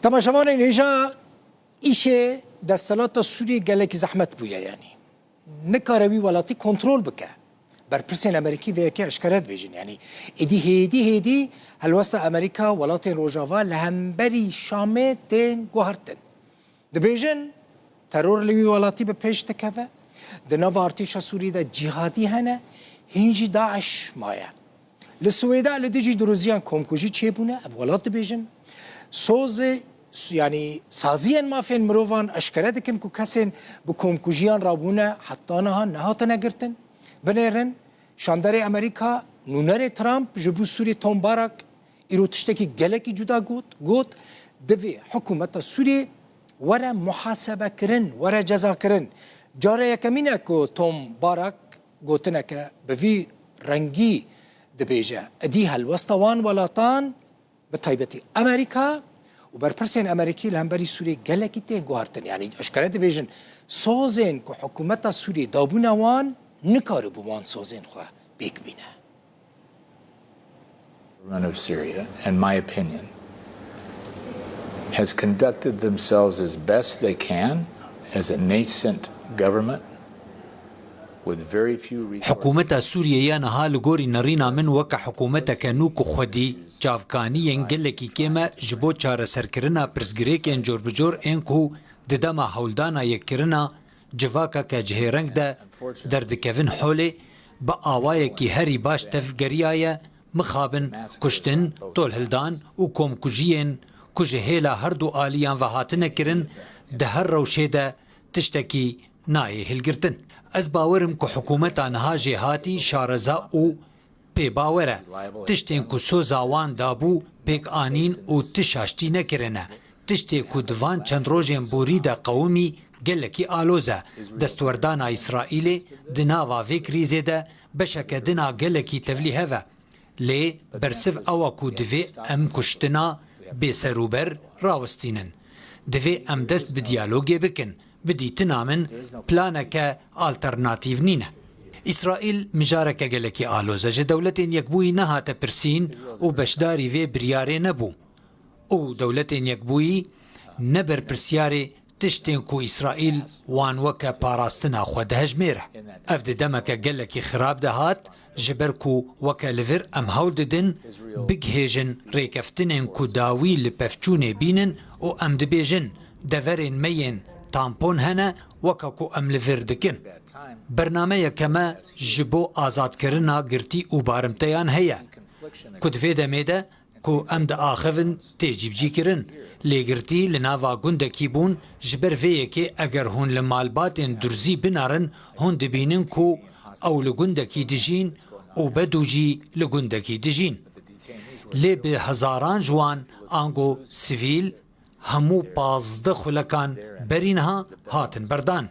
تماشاوان اینجا ایشه دستالات سوریه گلک زحمت بویا یعنی نکاروی ولاتی کنترل بکه بر پرسین امریکی و یکی اشکرت بیجن یعنی هیدی هلوست امریکا ولات روجاوا لهمبری شامه تین گوهرتن دبیجن ترور لوی ولاتی به پیش تکوه دناو ارتشا سوریه دا جهادی هنه هنجی داعش مایا لسویدا لدیجی دروزیان کمکوژی چه بونه ولات بیجن سوز يعني سازيا ما فين مروفان اشكالات كن كو كسن بكم كوجيان رابونا حطانها نهاتنا قرتن بنيرن شانداري امريكا نونر ترامب جبو سوري توم باراك ايرو تشتكي جلكي جدا قوت دفي حكومة سوري ورا محاسبة كرن ورا جزا كرن جارة يكمينة كو توم باراك قوتنك بفي رنجي دبيجا اديها الوسطوان ولاتان بطيبتي امريكا وبرپرسین امریکی لهمبری سوریه گلکی ته گوهرتن یعنی اشکالات بیجن سازن که حکومت سوریه دابون وان نکاره بوان سازن خواه بیک بینه. Run of Syria, in my opinion, has conducted themselves as best they can as a nascent government. حکومت سوریه نها لگوری نرینا من وک حکومت کنوک خودی جاوکانی انگلکی کما جبو چاره سرکرنا پرزگریک انجور بجور انکو ددما هولدانا یکرنا جواکا که جهرنگ ده دردکوین حوله با آوائه کی هری باش تفگریای مخابن کشتن طول هلدان و کم کجین کجه هیلا هر دو آلیان و هاتنه کرن ده هر روشه ده تشتکی نایه هلگرتن. از باورم که حکومت آنها جهاتی شارزا او پی باوره تشتین که سوزاوان دابو پیک آنین او تشاشتی نکرنه تشتی که دوان چند روژین بوری دا قومی گلکی آلوزه دستوردان اسرائیل دناوا ویکری زیده بشک دنا گلکی تولیه و لی برسف اوا که دوی ام کشتنا بی سروبر راوستینن دوی ام دست به دیالوگی بکن بدیتنا من پلانک آلترناتیو نینه. اسرائیل مجارک گلکی آلوزه جه دولتین یکبوی نهات پرسین و بشداری وی بریاره نبو. او دولتین یکبوی نبر پرسیاره تشتین کو اسرائیل وان وکا پاراستنا خود هجمیره. افد دمک گلکی خراب دهات جبر کو وکا لور ام هول ددن بگهیجن ریکفتنین کو داوی لپفچون بینن و ام دبیجن دورین مین تامپون هنه وکا کو ام لور دکن. برنامه کما جبو آزاد کرنا گرتی و بارمتیان هیا. کد فیده میده کو ام دا آخفن تیجیب جی کرن. لیگرتی لناوا گنده کی بون جبر ویه که اگر هون لمالباتین درزی بنارن هون دبینن کو او لگنده کی دجین او بدو جی لگنده کی دجین. لی به هزاران جوان آنگو سیویل همو 15 خلکان برینها هاتن بردان.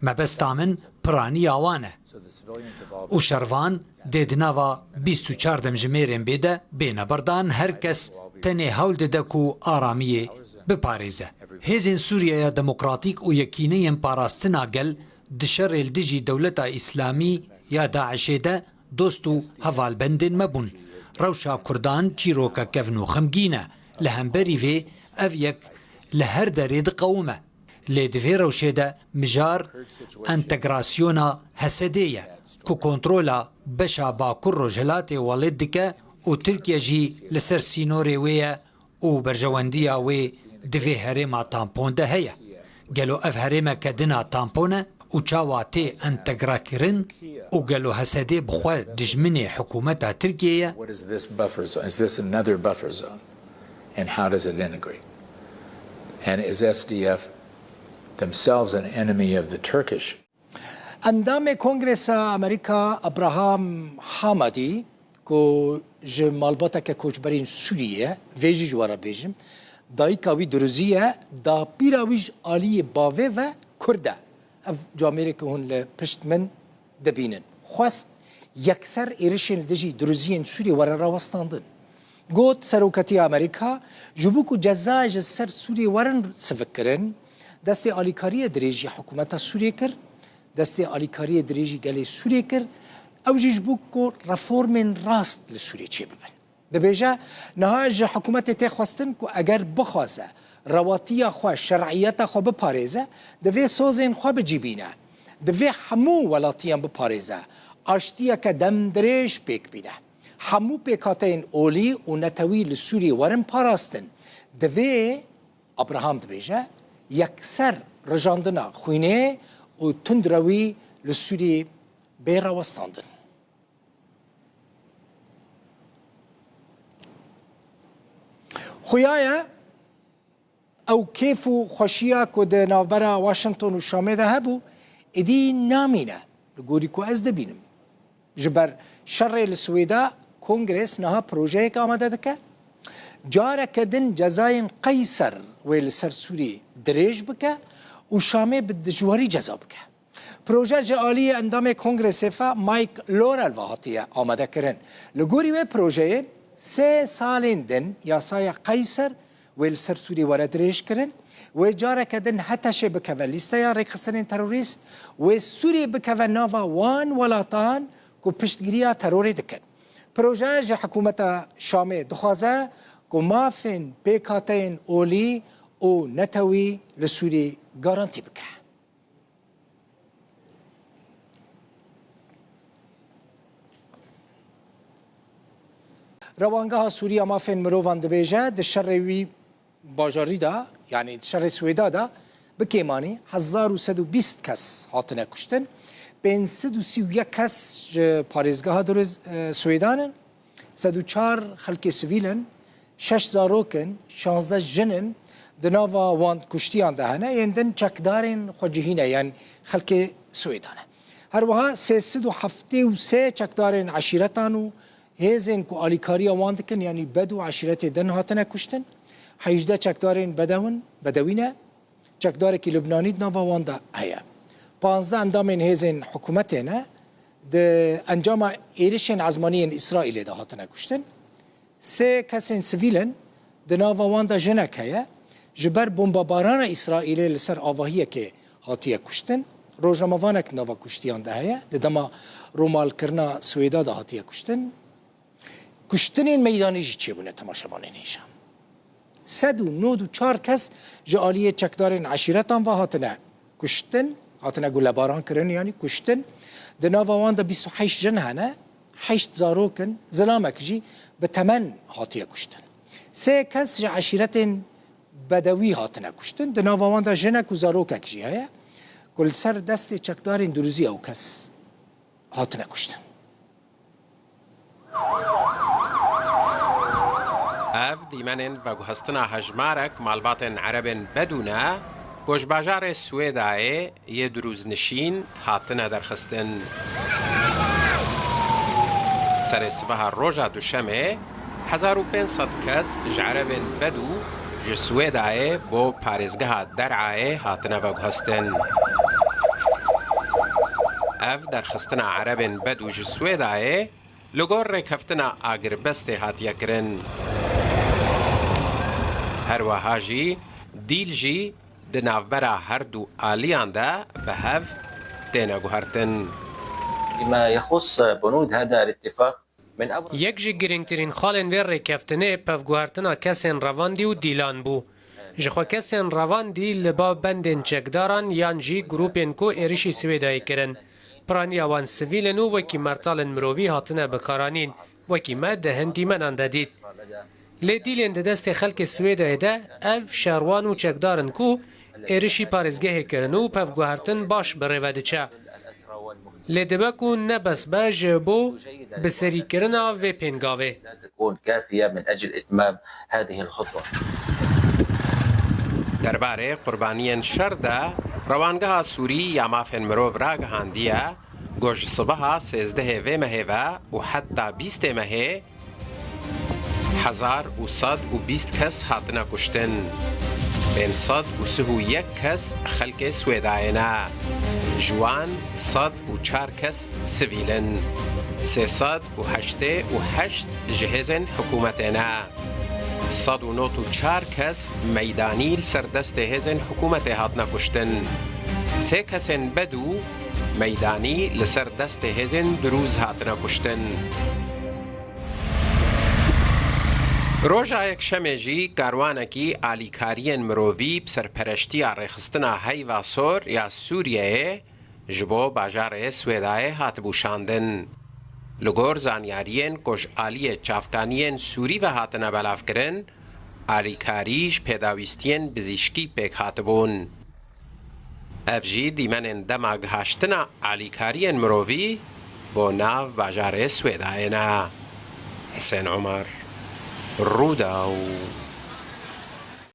مبستامن پرانی آوانه. و شروان دیدناوا 24 جمیرین بیده بین بردان هر کس تنه حول دیده کو آرامیه بپاریزه. هیزین سوریه دموکراتیک و یکینه پاراستنا گل دشر الدجی دولت اسلامی یا داعشه ده دوستو حوال بندن مبون. روشا کردان چیروکا کفنو خمگینه لهمبری وی او یک لهر درید قومه لیدوی روشه ده مجار انتگراسیونا حسدیه که کنترولا بشا باکر رو جلات والد دکه و ترکیه جی لسر سینوری ویه و برجواندیه وی دوی هرما تامپون ده هیه گلو اف هرما کدنا تامپونه و چاواتی انتگرا کرن و گلو حسدی بخواه دجمنی حکومت ترکیه and how does it integrate? And is SDF themselves an enemy of the Turkish? اندام کنگرس امریکا ابراهام حامدی که جمالباتا که کوچبرین سوریه ویجی جوارا بیجم دایی کاوی دروزیه دا پیراویج آلی باوه و کرده اف جامعه که هون لپشت من دبینن خواست یکسر ایرشن دجی دروزیین سوریه ورا راوستاندن گوت سروکتی امریکا جبوکو جزاج سر سوریه ورن سفکرن دست آلیکاری دریجی حکومت سوریه کر دست آلیکاری دریجی گلی سوریه کر او جبوکو رفورمن راست لسوریه چه ببن دبیجه نهاج حکومت تی خواستن که اگر بخواسته رواتی خو شرعیت خو بپارێزە دەبێ سۆزێن خو بجیبینە دەبێ هەموو وڵاتیان بپارێزە ئاشتیەکە دەم درێژ پێک بینە هەموو پێکاتەین ئۆلی و نەتەوی لە سووری وەرن پاراستن دەبێ ئەبراهام دەبێژە یەکسەر ڕژاندنە خوینێ و تندرەوی لە سووری بێڕەوەستاندن خویایە او کیف و خوشیا که ده نوبرا واشنطن و شامه ده هبو ادی نامینه لگوری که از دبینم جبر شر لسویدا کنگرس نها پروژه که آمده دکه جاره کدن جزاین قیصر ویل سر سوری دریج بکه و شامه بدجواری جزا بکه پروژه جعالی اندام کنگرس فا مایک لورل واحطیه آمده کرن لگوری و پروژه 3 سالین دن یاسای قیصر ویل سر سوری وارد ریش کرن و جاره کدن حتش بکوه لیسته یا ریخستن تروریست و سوری بکوه ناوا وان ولاتان که پشتگیری تروری دکن پروژه جه حکومت شامه دخوازه که مافن پیکاتین اولی و نتوی لسوری گارانتی بکه روانگاه سوریه مافن مروان دبیجه ده شروی باجاری دا یعنی شر سویدا دا بکیمانی 1120 کس هاتنه کشتن 531 کس پاریزگاه در سویدانن 104 خلک سویلن 6 زاروکن 16 جنن دناوا وان کشتیان دهنه یندن چکدارین خوجهینه یعنی خلک سویدانه هر وها 373 چکدارین عشیرتانو هیزن کو آلیکاری وان دکن یعنی بدو عشیرت دن هاتنه کشتن 18 چکدارین بدوینه چکدار که لبنانی ناوا واندا هیا 15 اندامین هیزن حکومتینه ده انجام ایرشن عزمانی اسرائیل ده هاتنه کشتن 3 کسین سویلن ده ناوا واندا جنک هیا جبر بمباران اسرائیل لسر آواهیه که هاتیه کشتن روزنامه‌وانک ناوا کشتیان ده هیا ده دما رومال کرنا سویدا ده هاتیه کشتن کشتنین میدانی جی چی بونه تماشاوانه نیشم 194 کس جعالی چکدارین عشیرتان و هاتنه کشتن هاتنه گله باران کرن یعنی کشتن دناوان دا 28 جن هنه 8 زاروکن زلامک جی به تمن هاتیه کشتن 3 کس عشیرتین بدوی هاتنه کشتن دناوان دا جنک و زاروکک جی هیا کل سر دست چکدارین دروزی او کس هاتنه کشتن اف دیمنن و گوهستنا هجمارک مالباتن عربن بدونه گوش باجار سویدای یه دروز نشین هاتنه درخستن سر سبها روژا دوشمه 1500 کس جعربن بدو ج سویدای بو پارزگاه درعای هاتنه و گوهستن اف درخستنا عربن بدو ج سویدای لگور رکفتنا آگر بسته هاتیه کرن هر وهاجی دیل جی دنافبرا هر دو آلیان دا به هف تینا گوهرتن بما يخص بنود هذا الاتفاق من أبرز یک جی گرینگترین خالن ویر ریکفتنه پفگوهرتنا کسین رواندی و دیلان بو جخوا کسین رواندی لبا بندن چکداران یان جی گروپین کو ایرشی سویدای کرن پرانی آوان سویلن و وکی مرتالن مرووی هاتنه بکارانین وکی مده هندی منان دادید لیدیلین ده دست خلک سویدای ده اف شاروان و چکدارن کو ایرشی پارزگه کرن و پفگوهرتن باش بریوده چه لیدبکو نبس باج بو بسری کرنا و پینگاوه تكون كافية من أجل إتمام هذه الخطوة. درباره قربانیان شر ده روانگاه سوری یا مافن مروف را گهاندیه گوش صبحا 13 و مهه و حتی 20 مهه 1120 کس هاتنا کشتن بین 131 کس خلک سویداینا جوان 104 کس سویلن 388 جهزن حکومتنا 194 کس میدانی سردست هزن حکومت هاتنا کشتن 3 کسن بدو میدانی لسردست هزن دروز هاتنا کشتن ڕۆژا یەکشەمێژی کاروانێکی ئالیکاریên مرۆڤی بسەرپەرشتیە ڕێخستنە هەیڤا سۆر یا سووریایە ji bo bajarê Swêdayê hatibû şandin. Li gor zanyariyên ku ji aliyê çavkaniyên Sûrî ve hatine belavkirin, alîkarî ji pêdawîstiyên bizîşkî pêk hatibûn. Ev jî dîmenên dema gihaştina alîkariyên mirovî bo nav bajarê Swêdayê ne. Hüseyin Umar, Rûdaw.